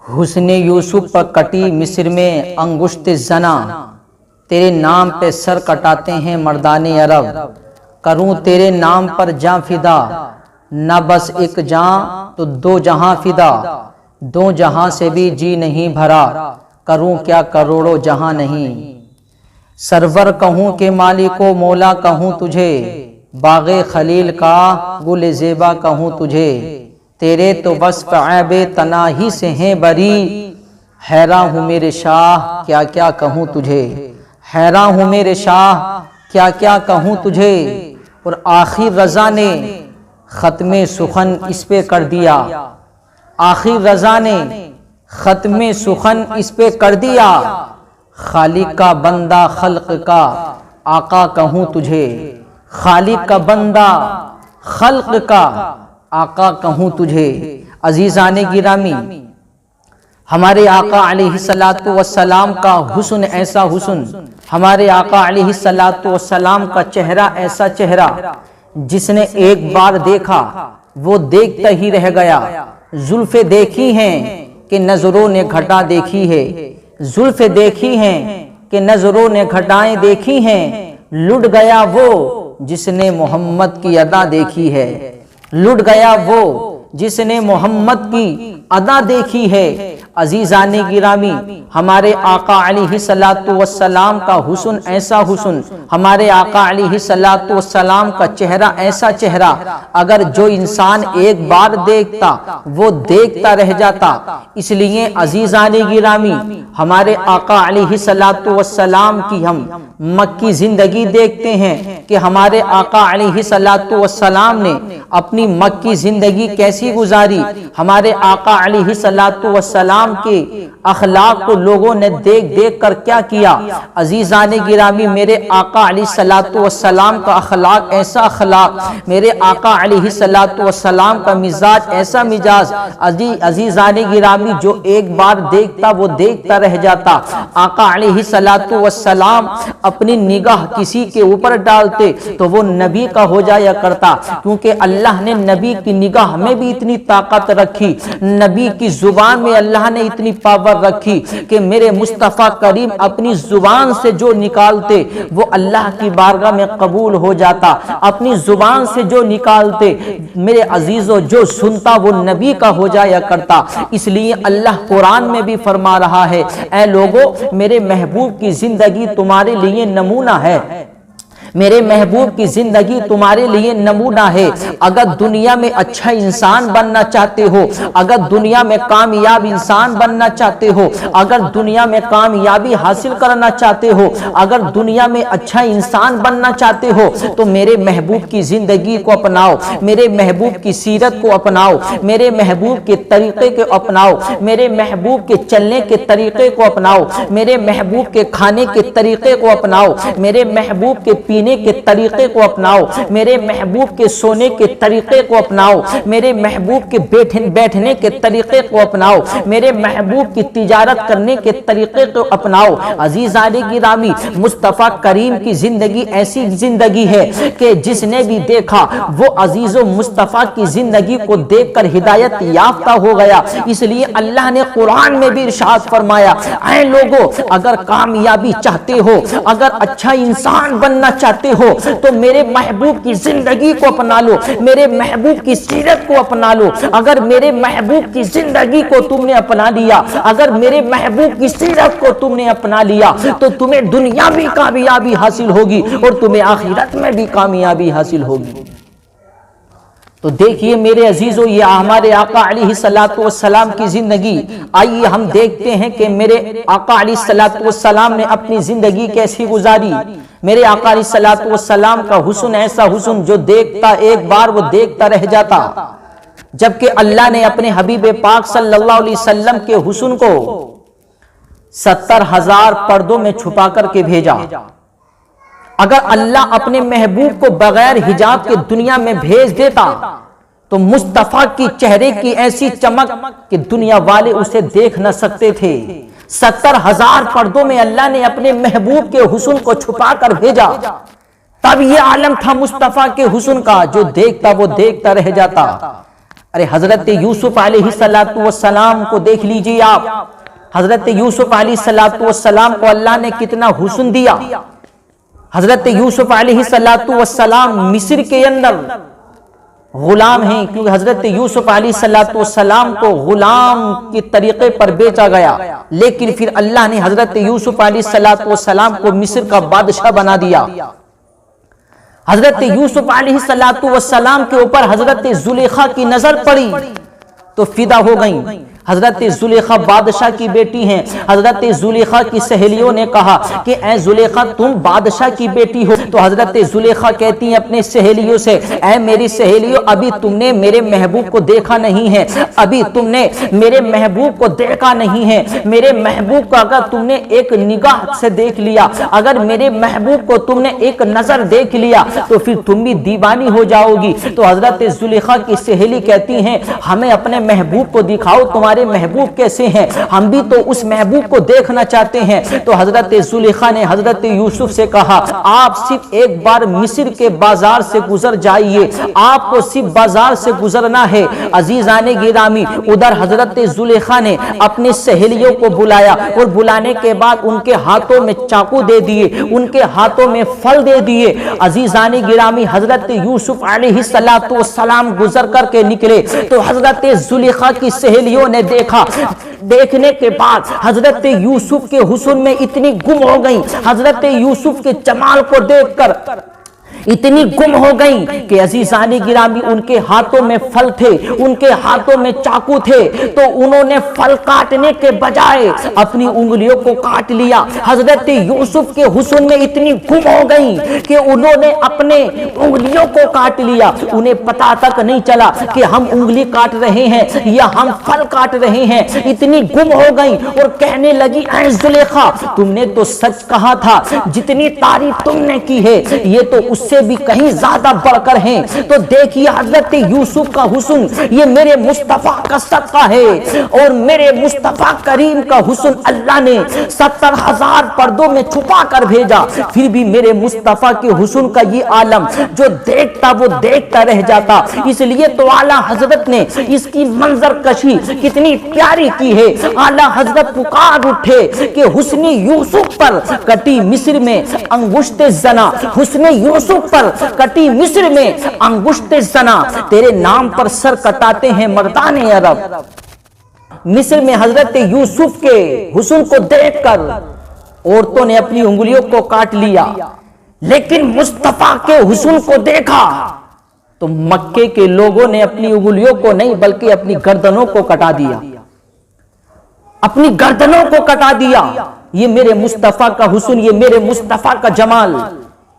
حسن یوسف پر کٹی مصر میں انگشت زنا، تیرے نام پہ سر کٹاتے ہیں مردان عرب، کروں تیرے نام پر جاں فدا، نہ بس ایک جاں تو دو جہاں فدا، دو جہاں سے بھی جی نہیں بھرا، کروں کیا کروڑوں جہاں نہیں۔ سرور کہوں کہ مالک و مولا کہوں تجھے، باغ خلیل کا گل زیبا کہوں تجھے، تیرے تو وصف عیب تناہی سے ہیں بری، حیران ہوں میرے شاہ کیا کیا کہوں تجھے، حیران ہوں میرے شاہ کیا کیا کہوں تجھے۔ اور آخر رضا نے ختم سخن اس پہ کر دیا، آخر رضا نے ختم سخن اس پہ کر دیا، خالق کا بندہ خلق کا آقا کہوں تجھے، خالق کا بندہ خلق کا آقا کہوں تجھے۔ عزیزان گرامی، ہمارے آقا علیہ السلام کا حسن ایسا حسن، ہمارے آقا علیہ السلام کا چہرہ ایسا چہرہ، جس نے ایک بار دیکھا وہ دیکھتا ہی رہ گیا۔ زلفیں دیکھی ہیں کہ نظروں نے گھٹا دیکھی ہے، زلفیں دیکھی ہیں کہ نظروں نے گھٹائیں دیکھی ہیں، لٹ گیا وہ جس نے محمد کی ادا دیکھی ہے، لٹ گیا وہ جس نے محمد کی ادا دیکھی ہے۔ عزیزان گرامی، ہمارے آقا علیہ السلام کا حسن ایسا حسن، ہمارے آقا علیہ السلام کا چہرہ ایسا چہرہ، اگر جو انسان ایک بار دیکھتا وہ دیکھتا رہ جاتا۔ اس لیے عزیزان گرامی، ہمارے آقا علیہ السلام کی ہم مکی زندگی دیکھتے ہیں کہ ہمارے آقا علیہ السلام نے اپنی مکی زندگی کیسی گزاری، ہمارے آقا علیہ السلام کے اخلاق کو لوگوں نے دیکھ دیکھ کر کیا کیا۔ عزیزان گرامی، میرے آقا علیہ السلام کا اخلاق ایسا اخلاق، میرے آقا علیہ السلام کا مزاج ایسا مزاج، عزیزان گرامی، جو ایک بار دیکھتا وہ دیکھتا رہ جاتا۔ آقا علیہ السلام اپنی نگاہ کسی کے اوپر ڈالتے تو وہ نبی کا ہو جایا کرتا، کیونکہ اللہ نے نبی کی نگاہ میں بھی اتنی طاقت رکھی، نبی کی زبان میں اللہ نے اتنی پاور رکھی کہ میرے مصطفیٰ کریم اپنی زبان سے جو نکالتے وہ اللہ کی بارگاہ میں قبول ہو جاتا، اپنی زبان سے جو نکالتے میرے عزیزو جو سنتا وہ نبی کا ہو جایا کرتا۔ اس لیے اللہ قرآن میں بھی فرما رہا ہے، اے لوگو میرے محبوب کی زندگی تمہارے لیے نمونہ ہے، میرے محبوب کی زندگی تمہارے لیے نمونہ ہے۔ اگر دنیا میں اچھا انسان بننا چاہتے ہو، اگر دنیا میں کامیاب انسان بننا چاہتے ہو، اگر دنیا میں کامیابی حاصل کرنا چاہتے ہو، اگر دنیا میں اچھا انسان بننا چاہتے ہو تو میرے محبوب کی زندگی کو اپناؤ، میرے محبوب کی سیرت کو اپناؤ، میرے محبوب کے طریقے کو اپناؤ، میرے محبوب کے چلنے کے طریقے کو اپناؤ، میرے محبوب کے کھانے کے طریقے کو اپناؤ، میرے محبوب کے پینے کے طریقے کو اپناؤ، میرے محبوب کے سونے کے طریقے کو اپناؤ، میرے محبوب کے بیٹھنے کے طریقے کو اپناؤ، میرے محبوب کی تجارت کرنے کے طریقے کو اپناؤ۔ عزیزان گرامی، مصطفیٰ کریم کی زندگی ایسی زندگی ہے کہ جس نے بھی دیکھا وہ عزیز و مصطفیٰ کی زندگی کو دیکھ کر ہدایت یافتہ ہو گیا۔ اس لیے اللہ نے قرآن میں بھی ارشاد فرمایا، اے لوگو اگر کامیابی چاہتے ہو، اگر اچھا انسان بننا چاہتے ہو تو میرے محبوب کی زندگی کو اپنا لو، میرے محبوب کی سیرت کو اپنا لو۔ اگر میرے محبوب کی زندگی کو تم نے اپنا لیا، اگر میرے محبوب کی سیرت کو تم نے اپنا لیا تو تمہیں دنیا میں کامیابی حاصل ہوگی اور تمہیں آخرت میں بھی کامیابی حاصل ہوگی۔ تو دیکھیے میرے عزیزو، یہ ہمارے آقا علیہ السلام کی زندگی، آئیے ہم دیکھتے ہیں کہ میرے آقا علیہ السلام نے اپنی زندگی کیسی گزاری۔ میرے آقا علیہ السلام کا حسن ایسا حسن جو دیکھتا ایک بار وہ دیکھتا رہ جاتا، جبکہ اللہ نے اپنے حبیب پاک صلی اللہ علیہ وسلم کے حسن کو 70,000 پردوں میں چھپا کر کے بھیجا۔ اگر اللہ اپنے محبوب کو بغیر حجاب کے دنیا میں بھیج دیتا تو مصطفیٰ کی چہرے کی ایسی چمک کہ دنیا والے اسے دیکھ نہ سکتے تھے۔ 70,000 پردوں میں اللہ نے اپنے محبوب کے حسن کو چھپا کر بھیجا، تب یہ عالم تھا مصطفیٰ کے حسن کا جو دیکھتا وہ دیکھتا رہ جاتا۔ ارے حضرت یوسف علیہ السلام کو دیکھ لیجئے آپ، حضرت یوسف علیہ السلام کو اللہ نے کتنا حسن دیا۔ حضرت یوسف علیہ السلام مصر کے اندر غلام ہیں، کیونکہ حضرت یوسف علیہ السلام کو غلام کے طریقے پر بیچا گیا، لیکن پھر اللہ نے حضرت یوسف علیہ السلام کو مصر کا بادشاہ بنا دیا۔ حضرت یوسف علیہ السلام کے اوپر حضرت زلیخا کی نظر پڑی تو فدا ہو گئیں۔ حضرت زلیخا بادشاہ کی بیٹی ہیں۔ حضرت زلیخا کی سہیلیوں نے کہا کہ اے زلیخا تم بادشاہ کی بیٹی ہو، تو حضرت زلیخا کہتی ہیں اپنے سہیلیوں سے، اے میری سہیلیوں ابھی تم نے میرے محبوب کو دیکھا نہیں ہے، ابھی تم نے میرے محبوب کو دیکھا نہیں ہے۔ میرے محبوب کو اگر تم نے ایک نگاہ سے دیکھ لیا، اگر میرے محبوب کو تم نے ایک نظر دیکھ لیا تو پھر تم بھی دیوانی ہو جاؤ گی۔ تو حضرت زلیخا کی سہیلی کہتی ہیں ہمیں اپنے محبوب کو دکھاؤ، تمہارے محبوب کیسے ہیں، ہم بھی تو اس محبوب کو دیکھنا چاہتے ہیں۔ تو حضرت زلیخا نے حضرت یوسف سے کہا آپ صرف ایک بار مصر کے بازار سے گزر جائیے، آپ کو صرف بازار سے گزرنا ہے۔ عزیزان گرامی، ادھر حضرت زلیخا نے اپنی سہیلیوں کو بلایا اور بلانے کے بعد ان کے ہاتھوں میں چاقو دے دیے، ان کے ہاتھوں میں پھل دے دیے۔ عزیزان گرامی، حضرت یوسف علیہ السلام گزر کر کے نکلے تو حضرت زلیخا کی سہیلیوں نے دیکھا، دیکھنے کے بعد حضرت یوسف کے حسن میں اتنی گم ہو گئیں، حضرت یوسف کے جمال کو دیکھ کر اتنی گم ہو گئیں کہ عزیزان گرامی ان کے ہاتھوں میں پھل تھے، ان کے ہاتھوں میں چاقو تھے، تو انہوں نے پھل کاٹنے کے بجائے اپنی انگلیوں کو کاٹ لیا۔ حضرت یوسف کے حسن میں اتنی گم ہو گئیں کہ انہوں نے اپنے انگلیوں کو کاٹ لیا، انہیں پتا تک نہیں چلا کہ ہم انگلی کاٹ رہے ہیں یا ہم پھل کاٹ رہے ہیں۔ اتنی گم ہو گئیں اور کہنے لگی اے زلیخا تم نے تو سچ کہا تھا، جتنی تعریف تم نے کی ہے یہ تو اس سے بھی کہیں زیادہ بڑھ کر ہیں۔ تو دیکھیے حضرت یوسف کا حسن، یہ میرے مصطفیٰ کا صدقہ ہے، اور میرے مصطفیٰ کریم کا حسن اللہ نے 70,000 پردوں میں چھپا کر بھیجا، پھر بھی میرے مصطفیٰ کے حسن کا یہ عالم جو دیکھتا وہ دیکھتا رہ جاتا۔ اس لیے تو اعلیٰ حضرت نے اس کی منظر کشی کتنی پیاری کی ہے۔ اعلیٰ حضرت پکار اٹھے کہ حسن یوسف پر کٹی مصر میں انگشت زنا، حسن یوسف پر کٹی مصر میں انگشت زنا، تیرے نام پر سر کٹاتے ہیں مردان عرب۔ مصر میں حضرت یوسف کے حسن کو دیکھ کر عورتوں نے اپنی انگلیوں کو کاٹ لیا، لیکن مصطفیٰ کے حسن کو دیکھا تو مکے کے لوگوں نے اپنی انگلیوں کو نہیں بلکہ اپنی گردنوں کو کٹا دیا، اپنی گردنوں کو کٹا دیا۔ یہ میرے مصطفیٰ کا حسن، یہ میرے مصطفیٰ کا جمال۔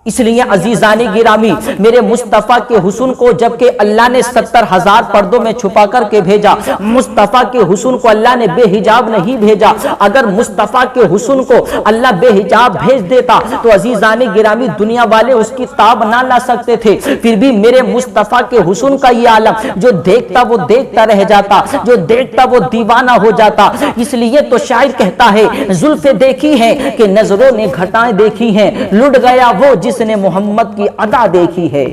اس لیے عزیزان گرامی، میرے مصطفیٰ کے حسن کو جبکہ اللہ نے 70,000 پردوں میں چھپا کر کے بھیجا، مصطفیٰ کے حسن کو اللہ نے بے حجاب نہیں بھیجا۔ اگر مصطفیٰ کے حسن کو اللہ بے حجاب بھیج دیتا تو عزیزان گرامی دنیا والے اس کی تاب نہ لا سکتے تھے۔ پھر بھی میرے مصطفیٰ کے حسن کا یہ عالم جو دیکھتا وہ دیکھتا رہ جاتا، جو دیکھتا وہ دیوانہ ہو جاتا۔ اس لیے تو شاعر کہتا ہے زلفیں دیکھی ہیں کہ نظروں نے گھٹائیں دیکھی ہیں، لٹ گیا وہ جس نے محمد کی ادا دیکھی ہے۔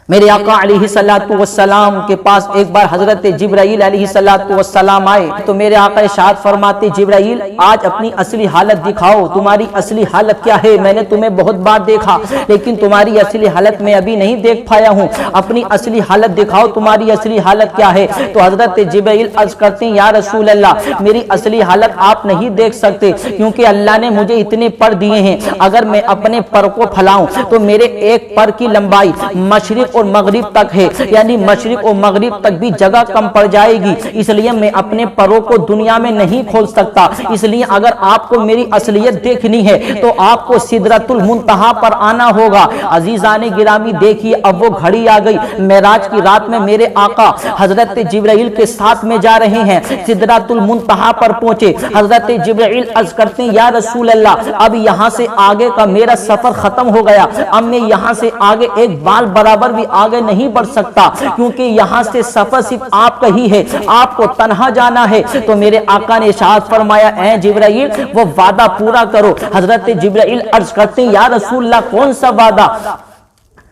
میرے آقا علیہ السلام کے پاس ایک بار حضرت جبرائیل علیہ السلام آئے تو میرے آقا ارشاد فرماتے جبرائیل آج اپنی اصلی حالت دکھاؤ، تمہاری اصلی حالت کیا ہے؟ میں نے تمہیں بہت بار دیکھا لیکن تمہاری اصلی حالت میں ابھی نہیں دیکھ پایا ہوں، اپنی اصلی حالت دکھاؤ، تمہاری اصلی حالت کیا ہے؟ تو حضرت جبرائیل عرض کرتے ہیں یا رسول اللہ میری اصلی حالت آپ نہیں دیکھ سکتے، کیونکہ اللہ نے مجھے اتنے پر دیے ہیں، اگر میں اپنے پر کو پھیلاؤں تو میرے ایک پر کی لمبائی مشرق اور مغرب تک ہے، یعنی مشرق اور مغرب تک بھی جگہ کم پڑ جائے گی، اس لیے میں اپنے پروں کو دنیا میں نہیں کھول سکتا۔ اس لیے اگر آپ کو میری اصلیت دیکھنی ہے تو آپ کو سدرۃ المنتہا پر آنا ہوگا۔ عزیزان گرامی دیکھیے اب وہ گھڑی آ گئی، معراج کی رات میں میرے آقا حضرت جبرائیل کے ساتھ میں جا رہے ہیں، سدرۃ المنتہا پر پہنچے، حضرت جبرائیل عرض کرتے ہیں یا رسول اللہ اب یہاں سے آگے کا میرا سفر ختم ہو گیا، اب میں یہاں سے آگے ایک بال برابر بھی آگے نہیں بڑھ سکتا، کیونکہ یہاں سے سفر صرف آپ کا ہی ہے، آپ کو تنہا جانا ہے۔ تو میرے آقا نے ارشاد فرمایا اے جبرائیل وہ وعدہ پورا کرو۔ حضرت جبرائیل عرض کرتے ہیں یا رسول اللہ کون سا وعدہ؟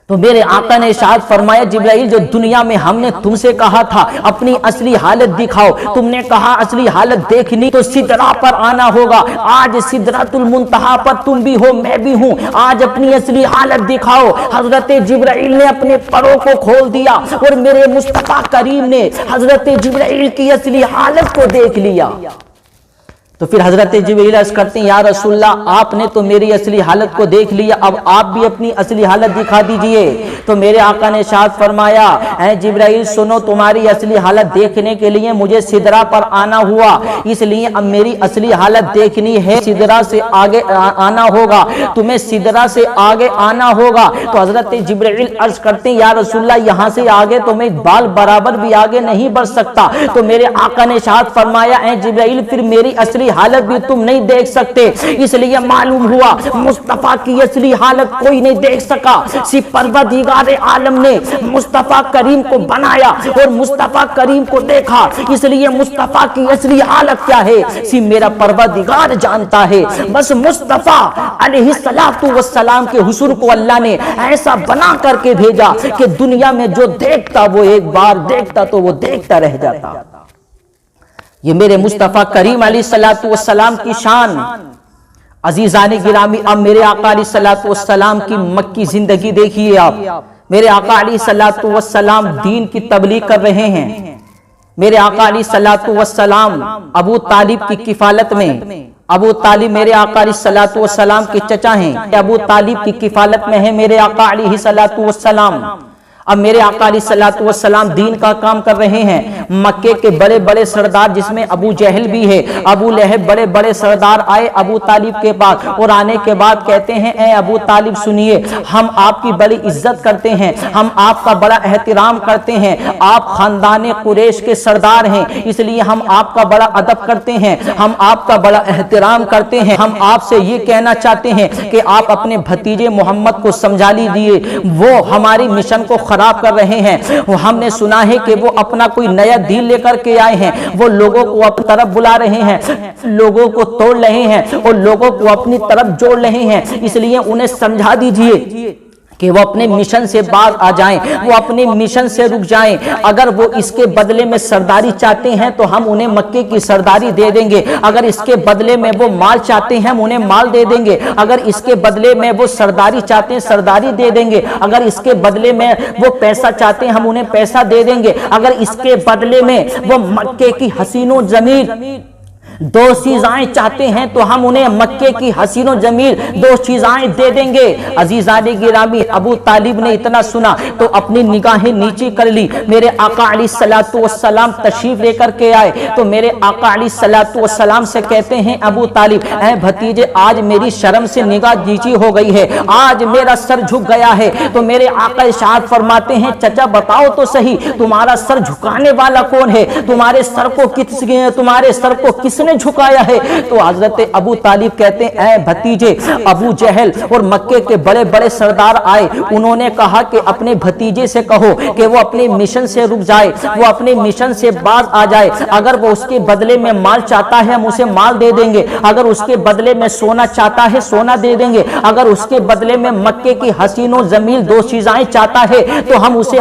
تو میرے آقا نے ارشاد فرمایا جبرائیل جو دنیا میں ہم نے تم سے کہا تھا اپنی اصلی حالت دکھاؤ، تم نے کہا اصلی حالت دیکھنی تو سدرہ پر آنا ہوگا، آج سدرۃ المنتہا پر تم بھی ہو میں بھی ہوں، آج اپنی اصلی حالت دکھاؤ۔ حضرت جبرائیل نے اپنے پروں کو کھول دیا اور میرے مصطفیٰ کریم نے حضرت جبرائیل کی اصلی حالت کو دیکھ لیا۔ تو پھر حضرت جبرائیل عرض کرتے ہیں یا رسول اللہ آپ نے تو میری اصلی حالت کو دیکھ لیا، اب آپ بھی اپنی اصلی حالت دکھا دیجئے۔ تو میرے آقا نے ارشاد فرمایا اے جبرائیل سنو، تمہاری اصلی حالت دیکھنے کے لیے مجھے سدرہ پر آنا ہوا، اس لیے اب میری اصلی حالت دیکھنی ہے، سدرہ سے آگے آنا ہوگا، تمہیں سدرہ سے آگے آنا ہوگا۔ تو حضرت جبرائیل عرض کرتے ہیں یا رسول اللہ یہاں سے آگے تو میں بال برابر بھی آگے نہیں بڑھ سکتا۔ تو میرے آقا نے ارشاد فرمایا اے جبرائیل پھر میری اصلی حالت بھی تم نہیں دیکھ سکتے، اس لیے معلوم ہوا مصطفیٰ کی اصلی حالت کوئی نہیں دیکھ سکا، صرف پروردگار عالم نے مصطفیٰ کریم کو بنایا اور مصطفیٰ کریم کو دیکھا، اس لیے مصطفیٰ کی اصلی حالت کیا ہے صرف میرا پروردگار جانتا ہے۔ بس مصطفیٰ علیہ السلام کے حضور کو اللہ نے ایسا بنا کر کے بھیجا کہ دنیا میں جو دیکھتا وہ ایک بار دیکھتا تو وہ دیکھتا رہ جاتا۔ یہ میرے مصطفیٰ کریم علیہ السلام کی شان۔ عزیزان گرامی اب میرے آقا علیہ السلام کی مکی زندگی دیکھیے آپ، میرے آقا علیہ السلام دین کی تبلیغ کر رہے ہیں، میرے آقا علیہ السلام ابو طالب کی کفالت میں، ابو طالب میرے آقا علیہ السلام کے چچا ہیں، ابو طالب کی کفالت میں ہے میرے آقا علیہ السلام۔ اب میرے آقا علیہ السلام دین کا کام کر رہے ہیں، مکے کے بڑے بڑے سردار جس میں ابو جہل بھی ہے، ابو لہب، بڑے بڑے سردار آئے ابو طالب کے پاس اور آنے کے بعد کہتے ہیں اے ابو طالب سنیے، ہم آپ کی بڑی عزت کرتے ہیں، ہم آپ کا بڑا احترام کرتے ہیں، آپ خاندان قریش کے سردار ہیں اس لیے ہم آپ کا بڑا ادب کرتے ہیں، ہم آپ کا بڑا احترام کرتے ہیں، ہم آپ سے یہ کہنا چاہتے ہیں کہ آپ اپنے بھتیجے محمد کو سمجھا لیجیے، وہ ہماری مشن کو خراب کر رہے ہیں، ہم نے سنا ہے کہ وہ اپنا کوئی نیا دین لے کر کے آئے ہیں، وہ لوگوں کو اپنی طرف بلا رہے ہیں، لوگوں کو توڑ رہے ہیں اور لوگوں کو اپنی طرف جوڑ رہے ہیں، اس لیے انہیں سمجھا دیجئے کہ وہ اپنے مشن سے باز آ جائیں، وہ اپنے مشن سے رک جائیں، اگر وہ اس کے بدلے میں سرداری چاہتے ہیں تو ہم انہیں مکے کی سرداری دے دیں گے، اگر اس کے بدلے میں وہ مال چاہتے ہیں ہم انہیں مال دے دیں گے، اگر اس کے بدلے میں وہ سرداری چاہتے ہیں سرداری دے دیں گے، اگر اس کے بدلے میں وہ پیسہ چاہتے ہیں ہم انہیں پیسہ دے دیں گے، اگر اس کے بدلے میں وہ مکے کی حسین و جمیل دو چیزیں چاہتے ہیں تو ہم انہیں مکے کی حسین و جمیل دو چیزیں دے دیں گے۔ عزیزان گرامی ابو طالب نے اتنا سنا تو اپنی نگاہیں نیچی کر لی، میرے آقا علیہ السلام تشریف لے کر کے آئے تو میرے آقا علیہ السلام سے کہتے ہیں ابو طالب اے بھتیجے آج میری شرم سے نگاہ نیچی ہو گئی ہے، آج میرا سر جھک گیا ہے۔ تو میرے آقا ارشاد فرماتے ہیں چچا بتاؤ تو صحیح تمہارا سر جھکانے والا کون ہے، تمہارے سر کو کس نے جھکایا ہے؟ تو حضرت ابو طالب کہتے ہیں اے بھتیجے ابو جہل اور مکے کے بڑے بڑے سردار آئے، انہوں نے کہا کہ اپنے بھتیجے سے کہو کہ وہ اپنے مشن سے رک جائے، وہ اپنے مشن سے باز آ جائے، اگر وہ اس کے بدلے میں مال چاہتا ہے ہم اسے مال دے دیں گے، اگر اس کے بدلے میں سونا چاہتا ہے سونا دے دیں گے، اگر اس کے بدلے میں مکے کی حسین و جمیل دو چیزیں چاہتا ہے تو ہم اسے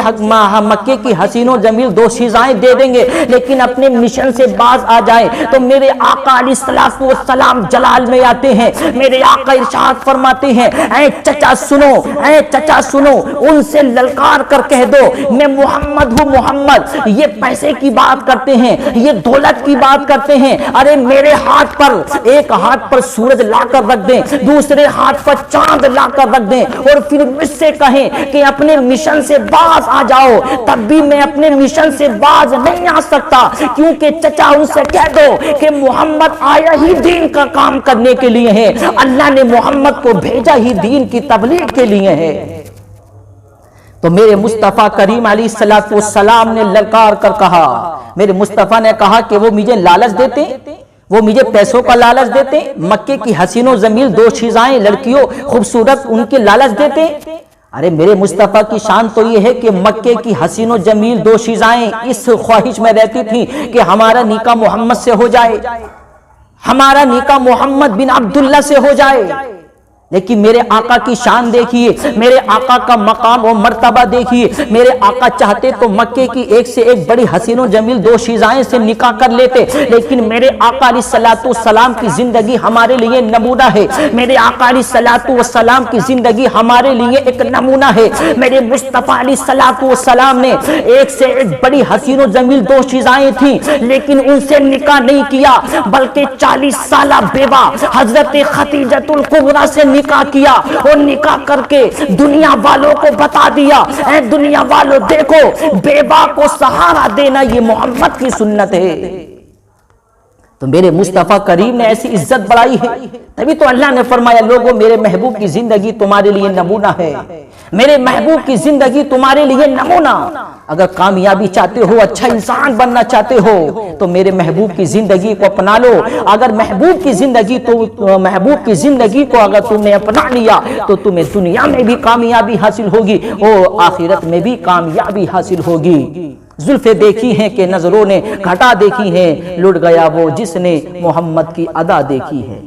مکے کی حسین و جمیل دو چیزیں دے دیں گے، لیکن اپنے مشن سے باز آ جائے۔ تو میرے آقا علیہ السلام جلال میں آتے ہیں، میرے آقا ارشاد فرماتے ہیں اے چچا سنو، اے چچا سنو، ان سے للکار کر کہہ دو میں محمد ہوں محمد، یہ پیسے کی بات کرتے ہیں، یہ دولت کی بات کرتے ہیں، ارے میرے ہاتھ پر ایک ہاتھ پر سورج لا کر رکھ دیں، دوسرے ہاتھ پر چاند لا کر رکھ دیں اور پھر مجھ سے کہیں کہ اپنے مشن سے باز آ جاؤ، تب بھی میں اپنے مشن سے باز نہیں آ سکتا، کیونکہ چچا ان سے کہہ دو کہ محمد آیا ہی دین کا کام کرنے کے لیے ہے، اللہ نے محمد کو بھیجا ہی دین کی تبلیغ کے لیے ہے۔ تو میرے مصطفیٰ کریم علیہ السلام نے للکار کر کہا، میرے مصطفیٰ نے کہا کہ وہ مجھے لالچ دیتے، وہ مجھے پیسوں کا لالچ دیتے، مکے کی حسین و جمیل دو چیزیں لڑکیوں خوبصورت ان کے لالچ دیتے۔ ارے میرے مصطفیٰ کی شان تو یہ ہے کہ مکے کی حسین و جمیل دو چیزیں اس خواہش میں رہتی تھی کہ ہمارا نکاح محمد سے ہو جائے، ہمارا نکاح محمد بن عبداللہ سے ہو جائے، لیکن میرے آقا کی شان دیکھیے، میرے آقا کا مقام و مرتبہ دیکھیے۔ میرے آقا چاہتے تو مکے کی ایک سے ایک بڑی حسین و جمیل دوشیزائیں سے نکاح کر لیتے، لیکن میرے آقا علیہ الصلوۃ والسلام کی زندگی ہمارے لیے نمونہ ہے۔ میرے آقا علیہ الصلوۃ والسلام کی زندگی ہمارے لیے ایک نمونہ ہے۔ میرے مصطفیٰ علیہ الصلوۃ والسلام نے ایک سے ایک بڑی حسین و جمیل دوشیزائیں تھیں، لیکن ان سے نکاح نہیں کیا، بلکہ 40 سالہ بیوہ حضرت خدیجۃ الکبریٰ سے نکاح کیا، اور نکاح کر کے دنیا والوں کو بتا دیا، اے دنیا والوں دیکھو، بیوہ کو سہارا دینا یہ محمد کی سنت ہے۔ تو میرے مصطفیٰ کریم نے ایسی عزت بڑھائی ہے، تبھی تو اللہ نے فرمایا لوگوں میرے محبوب کی زندگی تمہارے لیے نمونہ ہے، میرے محبوب کی زندگی تمہارے لیے نمونہ۔ اگر کامیابی چاہتے ہو، اچھا انسان بننا چاہتے ہو تو میرے محبوب کی زندگی کو اپنا لو۔ اگر محبوب کی زندگی کو اگر تم نے اپنا لیا تو تمہیں دنیا میں بھی کامیابی حاصل ہوگی اور آخرت میں بھی کامیابی حاصل ہوگی۔ زلفیں دیکھی ہیں کہ نظروں نے گھٹا دیکھی ہیں، لٹ گیا وہ جس نے محمد کی ادا دیکھی ہے۔